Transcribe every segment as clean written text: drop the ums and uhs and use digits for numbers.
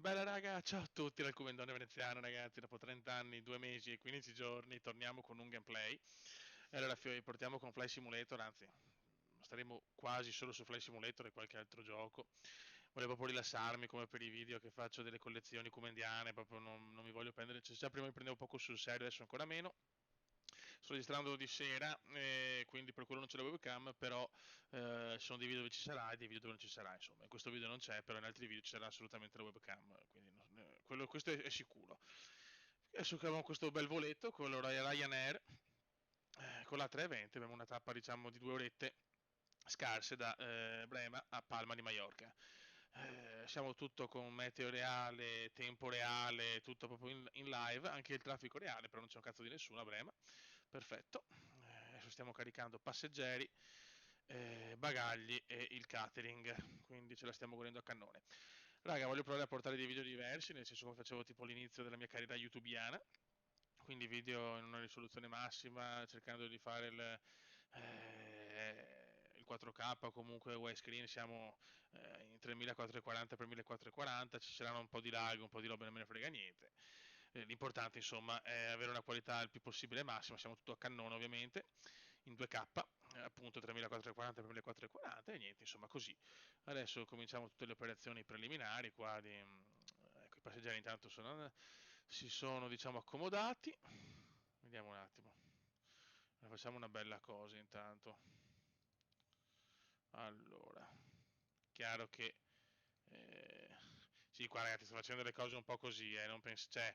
Bella raga, ciao a tutti dal Cumendone Veneziano ragazzi, dopo 30 anni, 2 mesi e 15 giorni torniamo con un gameplay. E allora portiamo con Fly Simulator, anzi staremo quasi solo su Fly Simulator e qualche altro gioco. Volevo proprio rilassarmi come per i video che faccio delle collezioni cumendiane, proprio non mi voglio prendere, cioè già prima mi prendevo poco sul serio, adesso ancora meno. Sto registrando di sera, quindi per quello non c'è la webcam, però ci sono dei video dove ci sarà e dei video dove non ci sarà, insomma. In questo video non c'è, però in altri video ci sarà assolutamente la webcam, quindi questo è sicuro. Adesso che abbiamo questo bel voletto con lo Ryanair, con la 320 abbiamo una tappa diciamo di 2 orette scarse da Brema a Palma di Mallorca. Siamo tutto con meteo reale, tempo reale, tutto proprio in live, anche il traffico reale, però non c'è un cazzo di nessuno a Brema. Perfetto. Adesso stiamo caricando passeggeri, bagagli e il catering, quindi ce la stiamo godendo a cannone. Raga, voglio provare a portare dei video diversi, nel senso come facevo tipo all'inizio della mia carriera youtubiana, quindi video in una risoluzione massima, cercando di fare il 4K, comunque widescreen, siamo in 3440 x 1440, ci saranno un po' di lag, un po' di roba, non me ne frega niente. L'importante insomma è avere una qualità il più possibile massima, siamo tutto a cannone ovviamente, in 2K, appunto 3440 x 1440 e niente, insomma così. Adesso cominciamo tutte le operazioni preliminari qua ecco, i passeggeri intanto si sono diciamo accomodati. Vediamo un attimo. Facciamo una bella cosa intanto. Allora, chiaro che eh, sì, qua ragazzi sto facendo le cose un po' così, non cioè,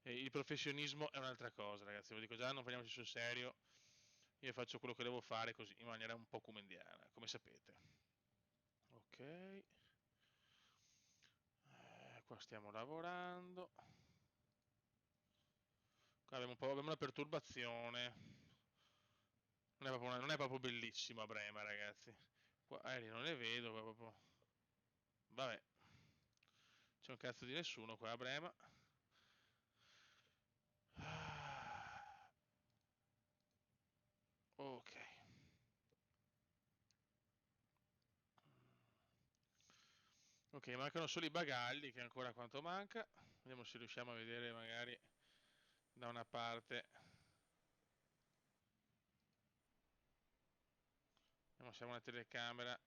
il professionismo è un'altra cosa, ragazzi, ve lo dico già, non prendiamoci sul serio. Io faccio quello che devo fare così, in maniera un po' comendiana, come sapete. Ok, qua stiamo lavorando. Qua abbiamo una perturbazione. Non è proprio bellissimo a Brema, ragazzi. Qua aerei non ne vedo, qua proprio. Vabbè, c'è un cazzo di nessuno qua a Brema. Ah, ok. Ok, mancano solo i bagagli, che è ancora quanto manca. Vediamo se riusciamo a vedere magari da una parte. Vediamo se abbiamo una telecamera.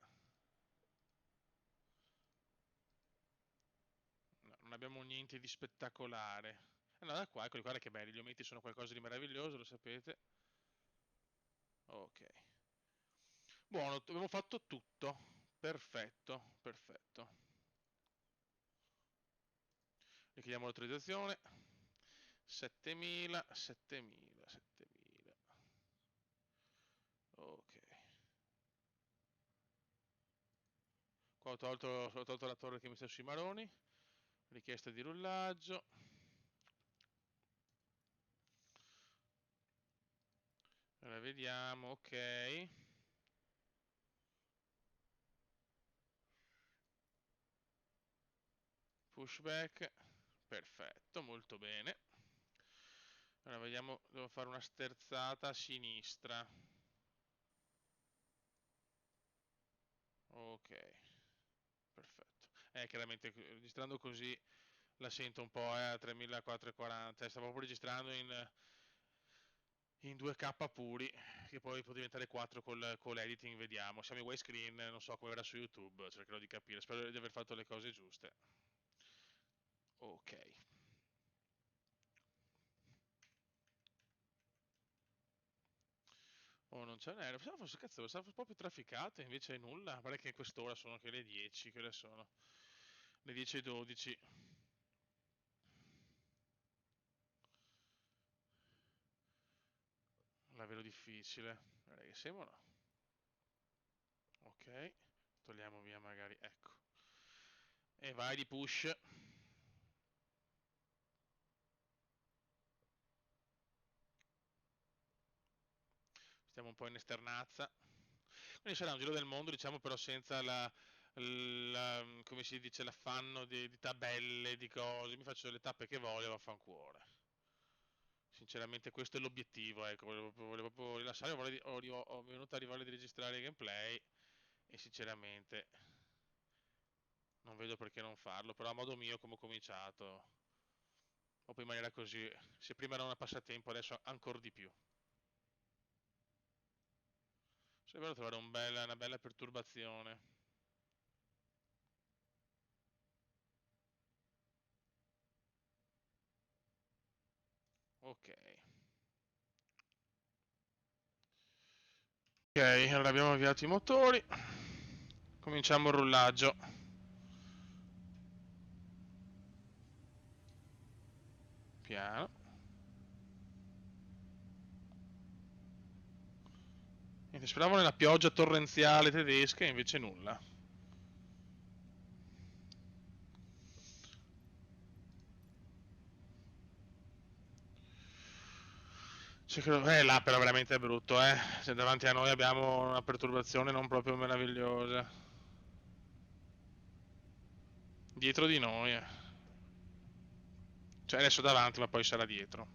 No, non abbiamo niente di spettacolare. No, da qua, eccoli, guarda che belli, gli ometi sono qualcosa di meraviglioso, lo sapete. Ok. Buono, abbiamo fatto tutto. Perfetto, perfetto. Richiediamo l'autorizzazione. 7000, 7000, 7000. Ok. Qua ho tolto la torre che mi sta sui maroni. Richiesta di rullaggio. Allora vediamo, ok. Pushback. Perfetto, molto bene. Allora vediamo, devo fare una sterzata a sinistra. Ok, perfetto. Chiaramente registrando così la sento un po' a 3440. Stavo proprio registrando in 2K puri, che poi può diventare 4 con l'editing, vediamo. Siamo in widescreen, non so come verrà su YouTube, cercherò di capire. Spero di aver fatto le cose giuste. Ok. Oh, non c'è un aereo. Pensavo fosse, cazzo, pensavo fosse proprio trafficato, invece nulla. Guarda che in quest'ora sono anche le 10, che ore sono? Le 10:12. La vedo difficile. Guarda che sembrano. Ok. Togliamo via magari, ecco. E vai di push. Stiamo un po' in esternazza. Quindi sarà un giro del mondo, diciamo, però senza come si dice, l'affanno di tabelle, di cose. Mi faccio le tappe che voglio, vaffanculo. Sinceramente questo è l'obiettivo, ecco, volevo proprio rilassare, ho venuto a arrivare di registrare il gameplay e sinceramente Non vedo perché non farlo, però a modo mio come ho cominciato. O poi in maniera così, se prima era un passatempo, adesso ancora di più. Sembra trovare una bella perturbazione. Ok. Ok, allora abbiamo avviato i motori. Cominciamo il rullaggio. Piano. Niente, speravo nella pioggia torrenziale tedesca, invece nulla. Là però veramente è brutto, eh. Se davanti a noi abbiamo una perturbazione non proprio meravigliosa. Dietro di noi, eh. Cioè adesso davanti, ma poi sarà dietro.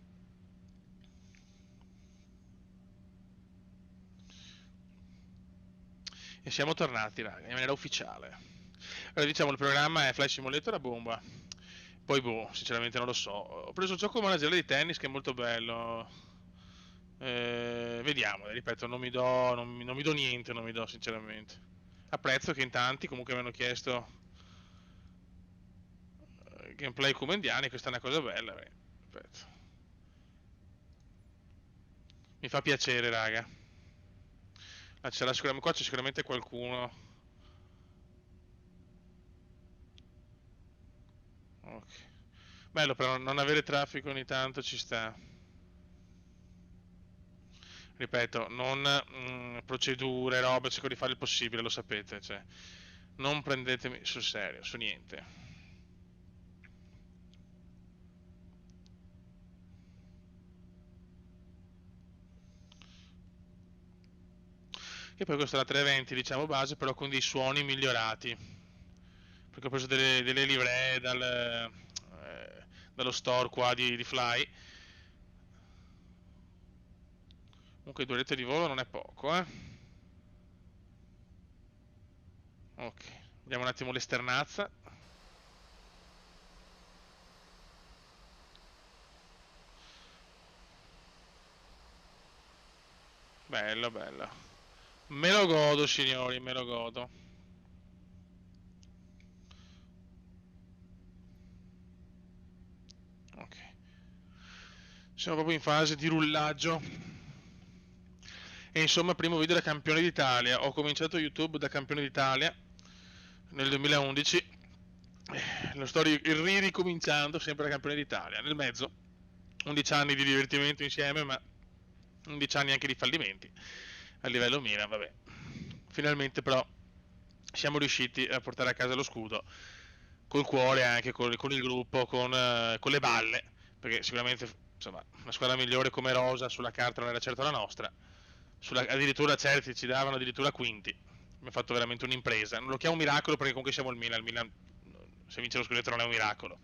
E siamo tornati, raga, in maniera ufficiale. Allora, diciamo, il programma è Flight Simulator a bomba. Poi, boh, sinceramente non lo so. Ho preso il gioco manageriale di tennis che è molto bello. Vediamo, ripeto, non mi do niente, non mi do sinceramente. Apprezzo che in tanti comunque mi hanno chiesto gameplay come indiani, questa è una cosa bella. Ripeto. Mi fa piacere, raga. Qua c'è sicuramente qualcuno. Ok. Bello però non avere traffico ogni tanto ci sta. Ripeto, non procedure, robe, cerco di fare il possibile, lo sapete, cioè, non prendetemi sul serio, su niente. E poi questa è la 320, diciamo base, però con dei suoni migliorati. Perché ho preso delle livree dallo store qua di Fly. Comunque 2 orette di volo non è poco, eh. Ok, vediamo un attimo l'esternazza. Bello, bello. Me lo godo, signori, me lo godo. Ok. Siamo proprio in fase di rullaggio. E insomma, primo video da campione d'Italia. Ho cominciato YouTube da campione d'Italia nel 2011. Lo sto ricominciando sempre da campione d'Italia. Nel mezzo, 11 anni di divertimento insieme, ma 11 anni anche di fallimenti. A livello Milan, vabbè. Finalmente però siamo riusciti a portare a casa lo scudo col cuore anche con il gruppo, con le balle, perché sicuramente insomma, una squadra migliore come Rosa sulla carta non era certo la nostra, addirittura certi ci davano addirittura quinti, abbiamo fatto veramente un'impresa, non lo chiamo miracolo perché comunque siamo il Milan se vince lo scudetto non è un miracolo,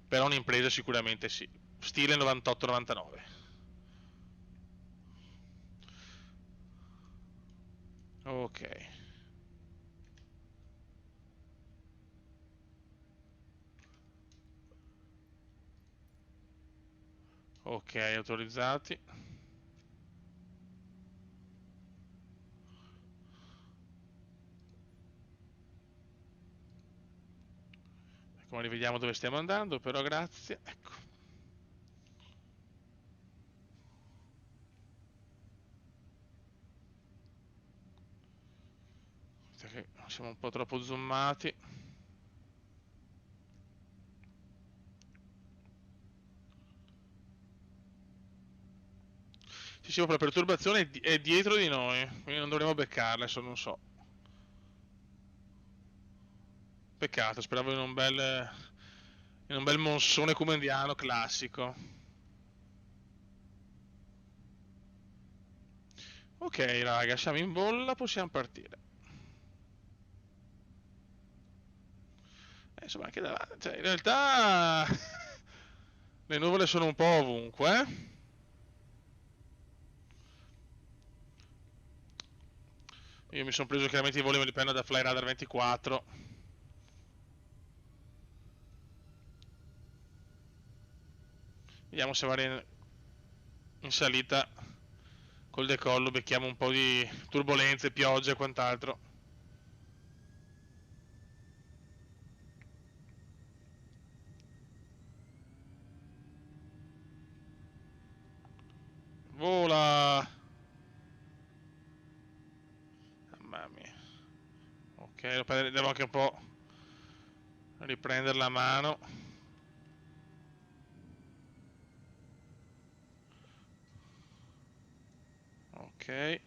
però un'impresa sicuramente sì, stile 98-99. Ok, ok, autorizzati. Come rivediamo dove stiamo andando, però grazie. Ecco. Perché siamo un po' troppo zoomati. Sì, sì, ma la perturbazione è dietro di noi, quindi non dovremo beccarla, adesso non so. Peccato, speravo in un bel monsone comendiano classico. Ok, raga, siamo in bolla, possiamo partire. Insomma, anche davanti, cioè, in realtà le nuvole sono un po' ovunque, eh. Io mi sono preso chiaramente i voli di penna da Flyradar 24. Vediamo se va in salita col decollo, becchiamo un po' di turbolenze, piogge e quant'altro. Vola! Mamma mia. Ok, devo anche un po' riprendere la mano. Ok.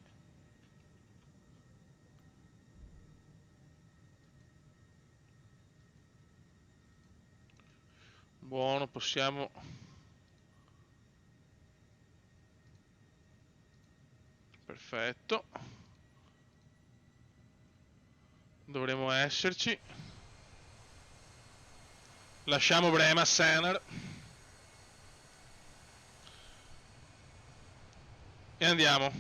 Buono, possiamo... Perfetto. Dovremo esserci. Lasciamo Brema Senner. E andiamo.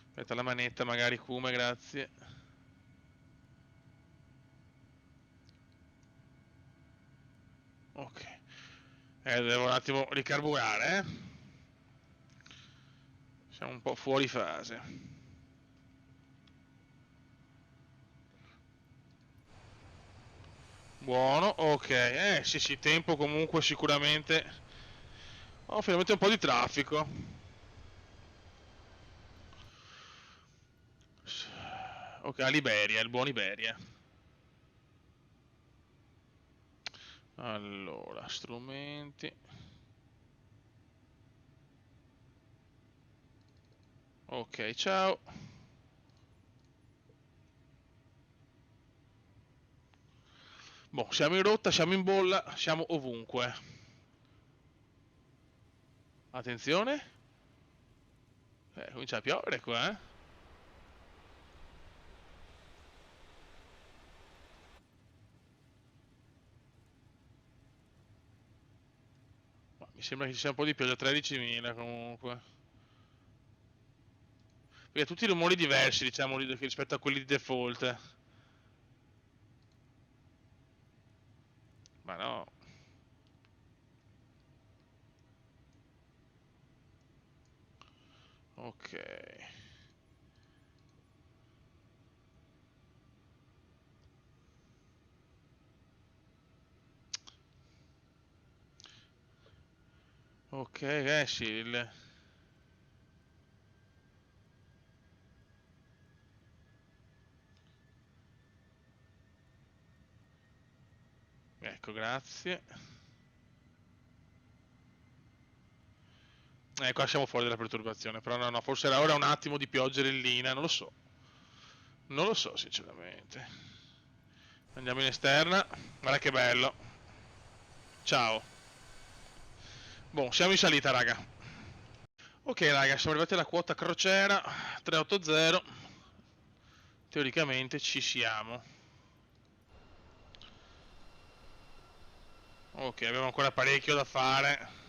Aspetta la manetta, magari Kuma, grazie. Ok. Devo un attimo ricarburare, eh. Siamo un po' fuori fase. Buono, ok. Sì, sì, tempo comunque sicuramente. Oh, finalmente un po' di traffico. Ok, Liberia, il buon Iberia. Allora, strumenti. Ok, ciao. Boh, siamo in rotta, siamo in bolla, siamo ovunque. Attenzione. Comincia a piovere qua, eh. Ma mi sembra che ci sia un po' di pioggia, 13.000 comunque. Perché tutti i rumori diversi, diciamo, rispetto a quelli di default. Ma no. Ok. Ok, sì, ecco, grazie. Qua siamo fuori dalla perturbazione, però no, no, forse era ora un attimo di pioggerellina, non lo so. Non lo so, sinceramente. Andiamo in esterna. Guarda che bello. Ciao. Boh, siamo in salita, raga. Ok, raga, siamo arrivati alla quota crociera 380. Teoricamente ci siamo. Ok, abbiamo ancora parecchio da fare.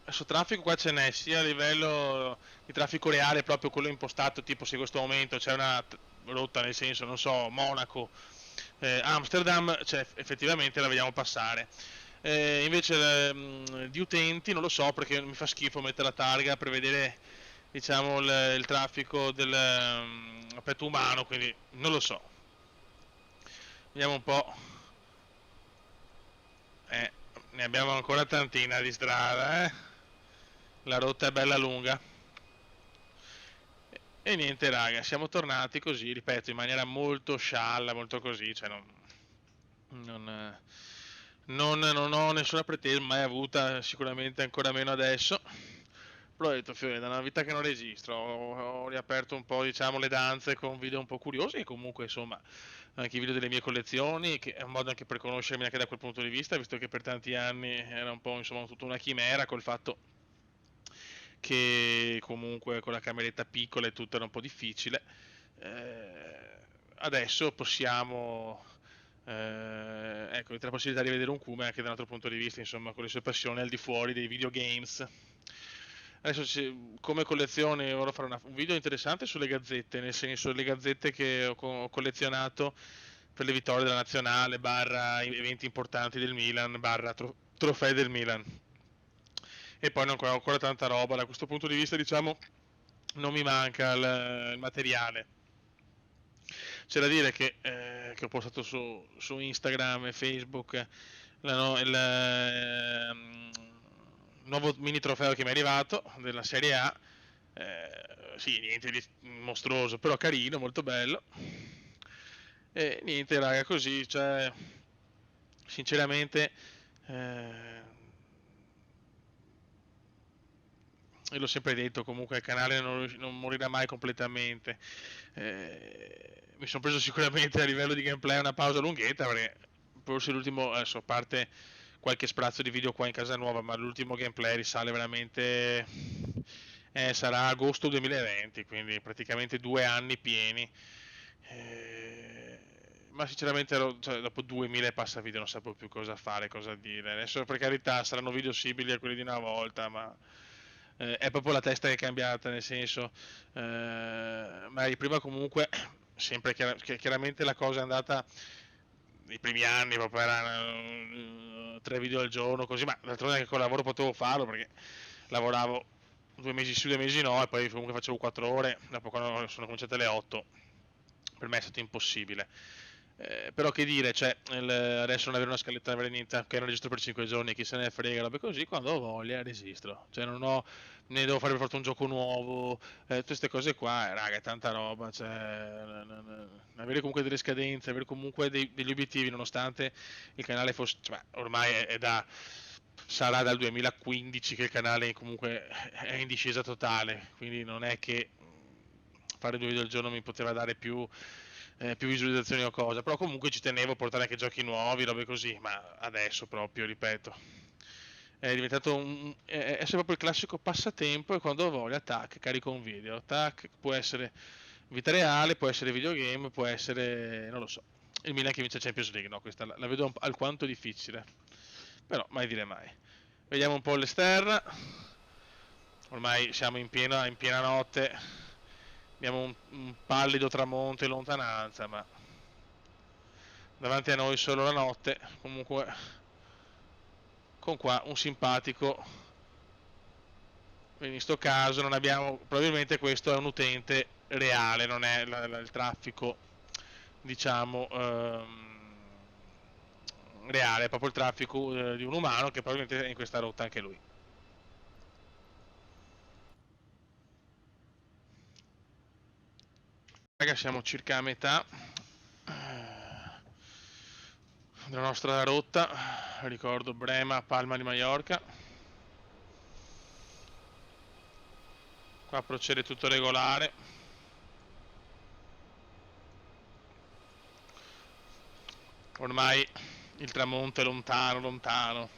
Adesso traffico qua ce n'è sia a livello di traffico reale, proprio quello impostato, tipo se in questo momento c'è una rotta, nel senso, non so, Monaco, Amsterdam, cioè effettivamente la vediamo passare. Invece di utenti non lo so perché mi fa schifo mettere la targa per vedere diciamo il traffico del petto umano, quindi non lo so. Vediamo un po'. Eh, ne abbiamo ancora tantina di strada, eh. La rotta è bella lunga. E niente raga, siamo tornati così, ripeto, in maniera molto scialla, molto così, cioè non, non ho nessuna pretesa, mai avuta, sicuramente ancora meno adesso. Però ho detto, Fiore, da una vita che non registro, ho riaperto un po', diciamo, le danze con video un po' curiosi e comunque, insomma, anche i video delle mie collezioni, che è un modo anche per conoscermi anche da quel punto di vista, visto che per tanti anni era un po', insomma, tutta una chimera col fatto che comunque con la cameretta piccola e tutto era un po' difficile. Adesso possiamo ecco, avete la possibilità di vedere un Kume anche da un altro punto di vista, insomma, con le sue passioni al di fuori dei videogames. Adesso come collezione ora farò un video interessante sulle gazzette, nel senso le gazzette che ho collezionato per le vittorie della nazionale, barra eventi importanti del Milan, barra trofei del Milan. E poi ancora tanta roba. Da questo punto di vista, diciamo, non mi manca il materiale. C'è da dire che ho postato su Instagram e Facebook nuovo mini trofeo che mi è arrivato della Serie A. Sì, niente di mostruoso, però carino, molto bello. E niente, raga, così, cioè, sinceramente, eh, io l'ho sempre detto, comunque il canale non morirà mai completamente. Mi sono preso sicuramente a livello di gameplay una pausa lunghetta, perché forse l'ultimo, adesso a parte qualche sprazzo di video qua in casa nuova, ma l'ultimo gameplay risale veramente, sarà agosto 2020, quindi praticamente 2 anni pieni. Ma sinceramente cioè, dopo 2000 e passa video non sapevo più cosa fare, cosa dire. Adesso per carità saranno video simili a quelli di una volta, ma è proprio la testa che è cambiata, nel senso, ma prima comunque, sempre chiaramente la cosa è andata, i primi anni proprio erano 3 video al giorno, così, ma d'altronde anche col lavoro potevo farlo perché lavoravo 2 mesi su, 2 mesi no, e poi comunque facevo 4 ore, dopo quando sono cominciate alle 8, per me è stato impossibile. Però che dire, cioè, adesso non avere una scaletta, non avere niente, che non registro per 5 giorni, chi se ne frega, robe così, quando ho voglia registro. Cioè non ho, ne devo fare per forza un gioco nuovo, tutte queste cose qua, raga, è tanta roba, cioè, avere comunque delle scadenze, avere comunque degli obiettivi, nonostante il canale fosse, cioè, ormai sarà dal 2015 che il canale comunque è in discesa totale, quindi non è che fare 2 video al giorno mi poteva dare più visualizzazioni o cosa, però comunque ci tenevo a portare anche giochi nuovi, robe così, ma adesso proprio, ripeto, è diventato è proprio il classico passatempo e quando ho voglia, tac, carico un video, tac, può essere vita reale, può essere videogame, può essere, non lo so, il Milan che vince Champions League, no, questa la vedo alquanto difficile, però mai dire mai. Vediamo un po' l'esterna, ormai siamo in piena notte, abbiamo un pallido tramonto in lontananza, ma davanti a noi solo la notte, comunque con qua un simpatico, in questo caso non abbiamo, probabilmente questo è un utente reale, non è il traffico, diciamo, reale, è proprio il traffico di un umano che probabilmente è in questa rotta anche lui. Raga, siamo circa a metà della nostra rotta, ricordo Brema, Palma di Mallorca. Qua procede tutto regolare. Ormai il tramonto è lontano, lontano.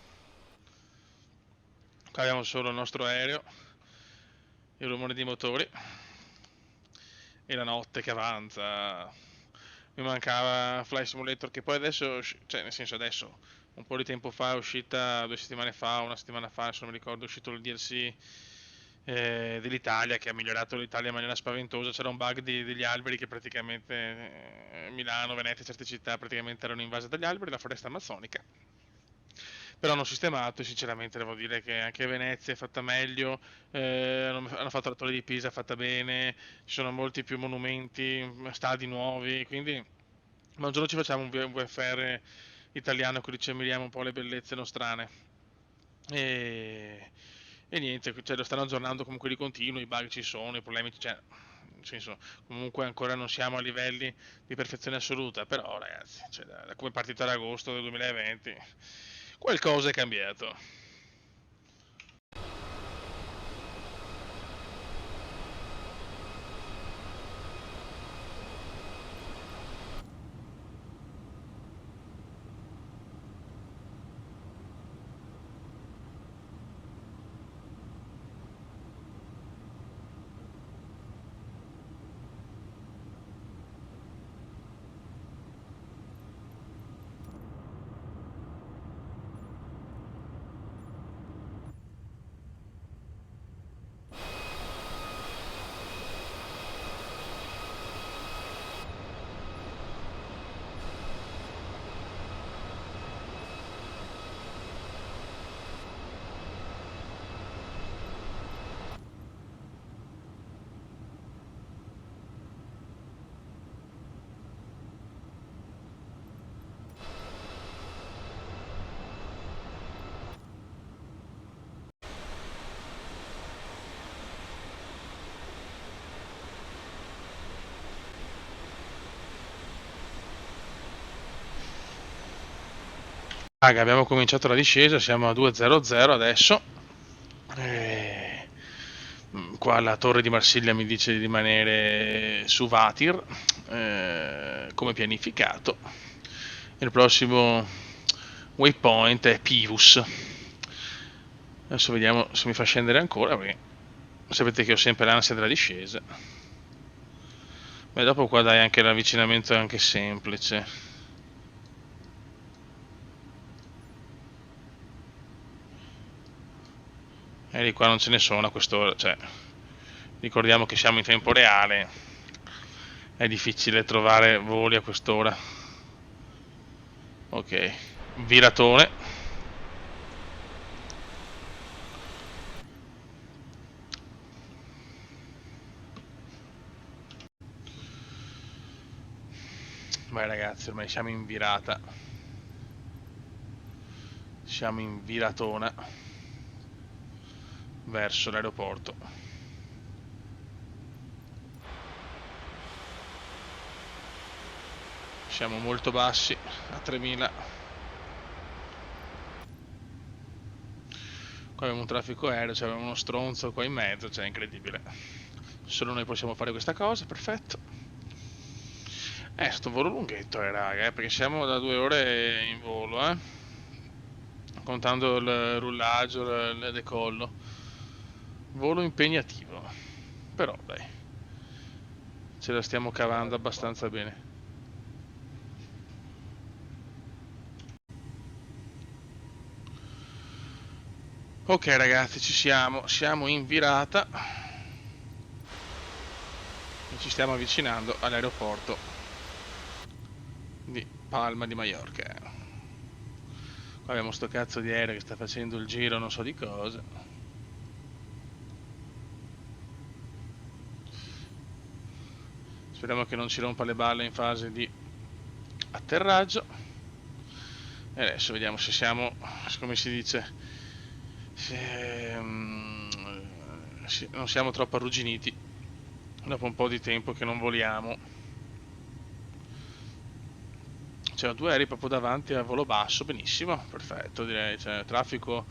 Qua abbiamo solo il nostro aereo, il rumore dei motori e la notte che avanza. Mi mancava Flight Simulator, che poi adesso, cioè nel senso adesso, un po' di tempo fa è uscita, 2 settimane fa, una settimana fa, adesso non mi ricordo, è uscito il DLC dell'Italia che ha migliorato l'Italia in maniera spaventosa. C'era un bug degli alberi che praticamente Milano, Venezia, certe città praticamente erano invase dagli alberi, la foresta amazzonica. Però hanno sistemato e sinceramente devo dire che anche Venezia è fatta meglio, hanno fatto la Torre di Pisa fatta bene, ci sono molti più monumenti, stadi nuovi, quindi ma un giorno ci facciamo un VFR italiano così ci ammiriamo un po' le bellezze nostrane. E, e niente, cioè, lo stanno aggiornando comunque di continuo, i bug ci sono, i problemi, cioè, nel senso, comunque ancora non siamo a livelli di perfezione assoluta, però ragazzi, cioè, da come è partito ad agosto del 2020, qualcosa è cambiato. Raga, abbiamo cominciato la discesa, siamo a 200 adesso. Eh, Qua la torre di Marsiglia mi dice di rimanere su Vatir, come pianificato. Il prossimo waypoint è Pivus. Adesso vediamo se mi fa scendere ancora, perché sapete che ho sempre l'ansia della discesa. Beh, dopo qua dai, anche l'avvicinamento è anche semplice. E di qua non ce ne sono a quest'ora, cioè, ricordiamo che siamo in tempo reale, è difficile trovare voli a quest'ora. Ok, viratone. Vai ragazzi, ormai siamo in virata. Siamo in viratona verso l'aeroporto. Siamo molto bassi, a 3000. Qua abbiamo un traffico aereo, cioè abbiamo uno stronzo qua in mezzo, cioè è incredibile. Solo noi possiamo fare questa cosa, perfetto. Sto volo lunghetto, raga, perché siamo da 2 ore in volo, contando il rullaggio, il decollo. Volo impegnativo, però dai, ce la stiamo cavando abbastanza bene. Ok ragazzi, siamo in virata e ci stiamo avvicinando all'aeroporto di Palma di Mallorca. Qua abbiamo sto cazzo di aereo che sta facendo il giro non so di cosa. Speriamo che non ci rompa le balle in fase di atterraggio. E adesso vediamo se siamo, come si dice, se, non siamo troppo arrugginiti dopo un po' di tempo che non voliamo. C'erano 2 aerei proprio davanti a volo basso, benissimo, perfetto direi, cioè, traffico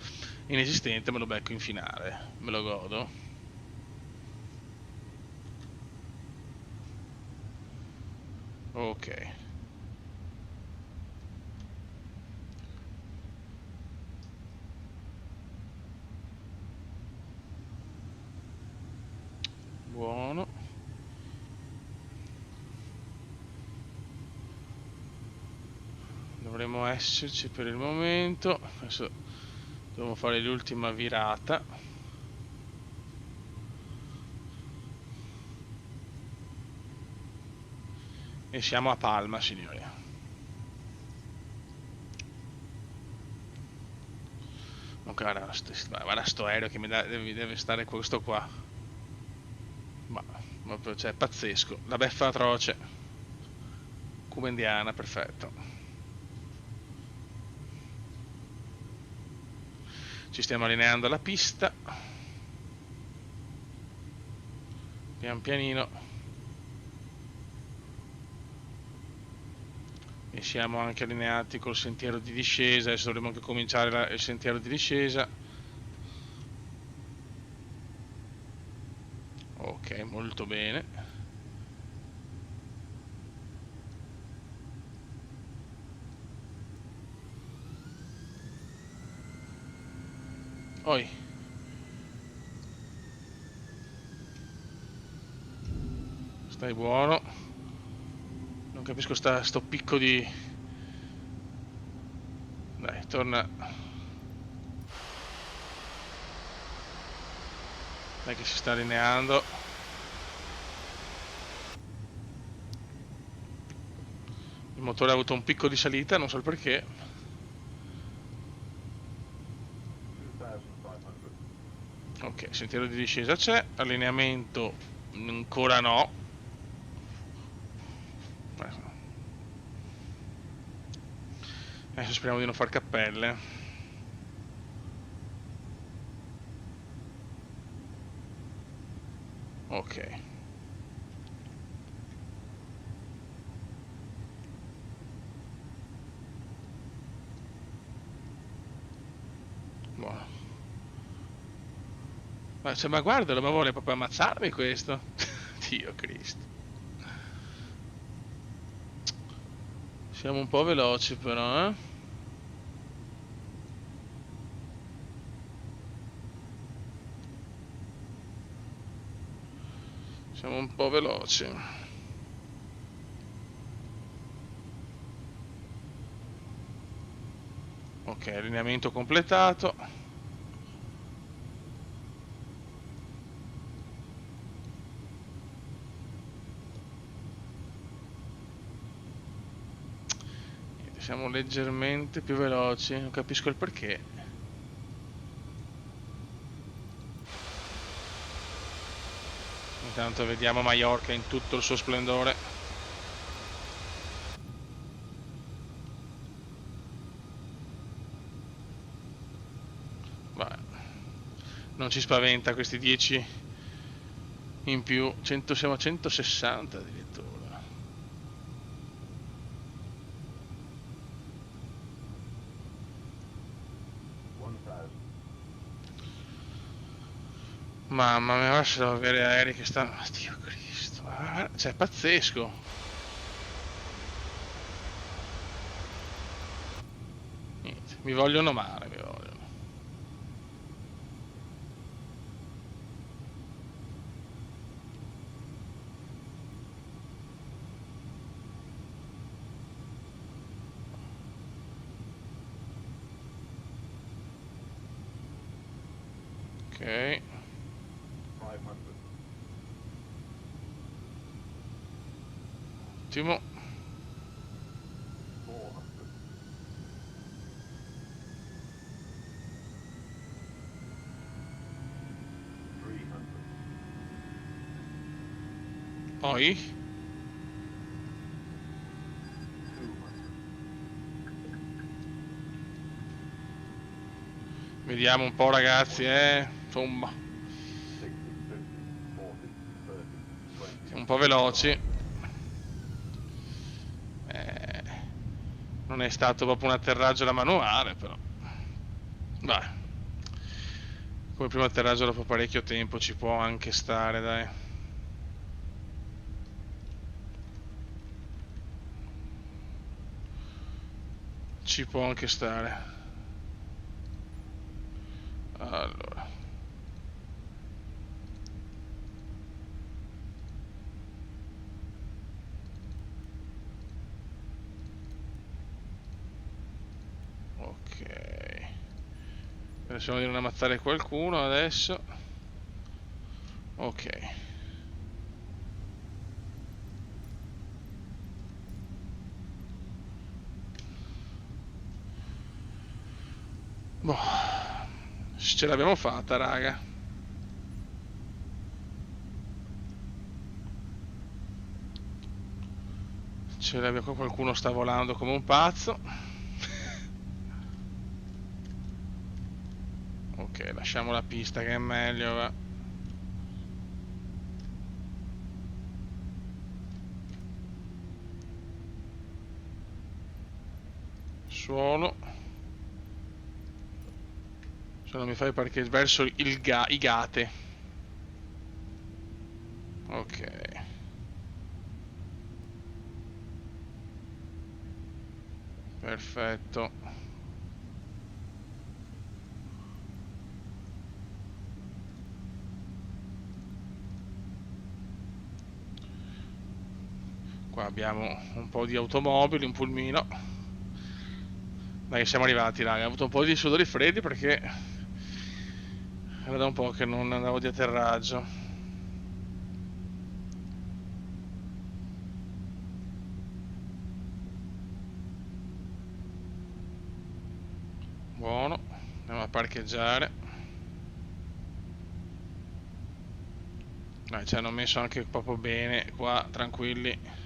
inesistente, me lo becco in finale, me lo godo. Ok, buono. Dovremmo esserci per il momento. Adesso dobbiamo fare l'ultima virata. E siamo a Palma, signori. Guarda, guarda sto aereo che deve stare questo qua. Ma, ma cioè, pazzesco. La beffa atroce. Cubendiana, perfetto. Ci stiamo allineando alla pista. Pian pianino. E siamo anche allineati col sentiero di discesa. Adesso dovremo anche cominciare il sentiero di discesa. Ok, molto bene. Oi. Stai buono. Non capisco sto picco di... Dai, torna. Dai che si sta allineando. Il motore ha avuto un picco di salita, non so il perché. Ok, sentiero di discesa c'è, allineamento ancora no. Adesso speriamo di non far cappelle. Ok. Buono. Ma guardalo, ma vuole proprio ammazzarmi questo. Dio Cristo. Siamo un po' veloci però, eh. Siamo un po' veloci. Ok, allineamento completato. Niente, siamo leggermente più veloci, non capisco il perché. Intanto vediamo Mallorca in tutto il suo splendore. Vai. Non ci spaventa questi 10 in più. Siamo a 160 addirittura. Mamma mia, lascialo avere aerei che stanno... Dio Cristo. Cioè, è pazzesco. Niente, mi vogliono male, mi vogliono. Ok. Ottimo. Poi? Vediamo un po' ragazzi, insomma. Siamo un po' veloci. Non è stato proprio un atterraggio alla manuale, però. Dai. Come primo atterraggio dopo parecchio tempo ci può anche stare, dai. Ci può anche stare. Allora. Ok. Pensiamo di non ammazzare qualcuno adesso. Ok. Boh. Ce l'abbiamo fatta, raga. Ce l'abbiamo qua, qualcuno sta volando come un pazzo. Ok, lasciamo la pista che è meglio, va. Suolo. Se non mi fai parcheggiare verso i gate. Ok. Perfetto. Qua abbiamo un po' di automobili, un pulmino. Dai, siamo arrivati, raga. Ho avuto un po' di sudori freddi perché era da un po' che non andavo di atterraggio. Buono. Andiamo a parcheggiare. Dai, ci hanno messo anche proprio bene qua, tranquilli.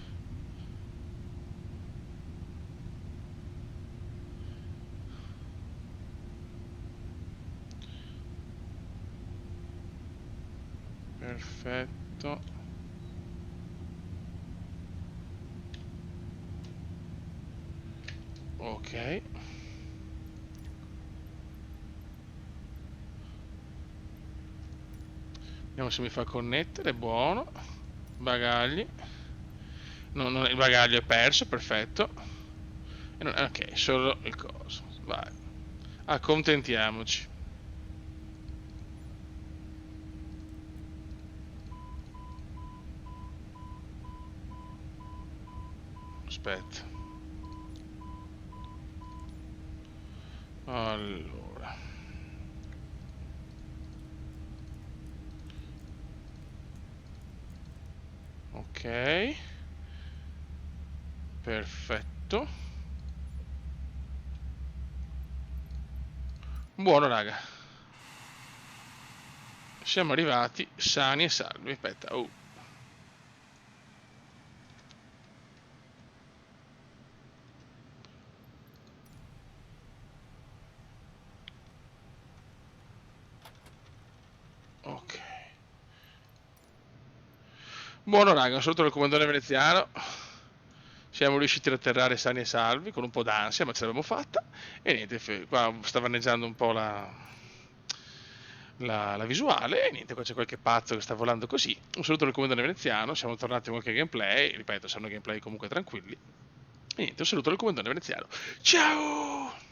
Perfetto. Ok. Vediamo se mi fa connettere, buono. Bagagli. Il bagaglio è perso, perfetto. Ok, solo il coso. Vai. Accontentiamoci. Aspetta. Allora. Ok. Perfetto. Buono, raga. Siamo arrivati sani e salvi. Aspetta, oh. Ok. Buono, raga. Un saluto dal comandante veneziano. Siamo riusciti ad atterrare sani e salvi con un po' d'ansia, ma ce l'abbiamo fatta. E niente, qua sta vaneggiando un po' la visuale. E niente, qua c'è qualche pazzo che sta volando così. Un saluto dal comandante veneziano. Siamo tornati a qualche gameplay. Ripeto, saranno gameplay comunque tranquilli. E niente, un saluto dal comandante veneziano. Ciao!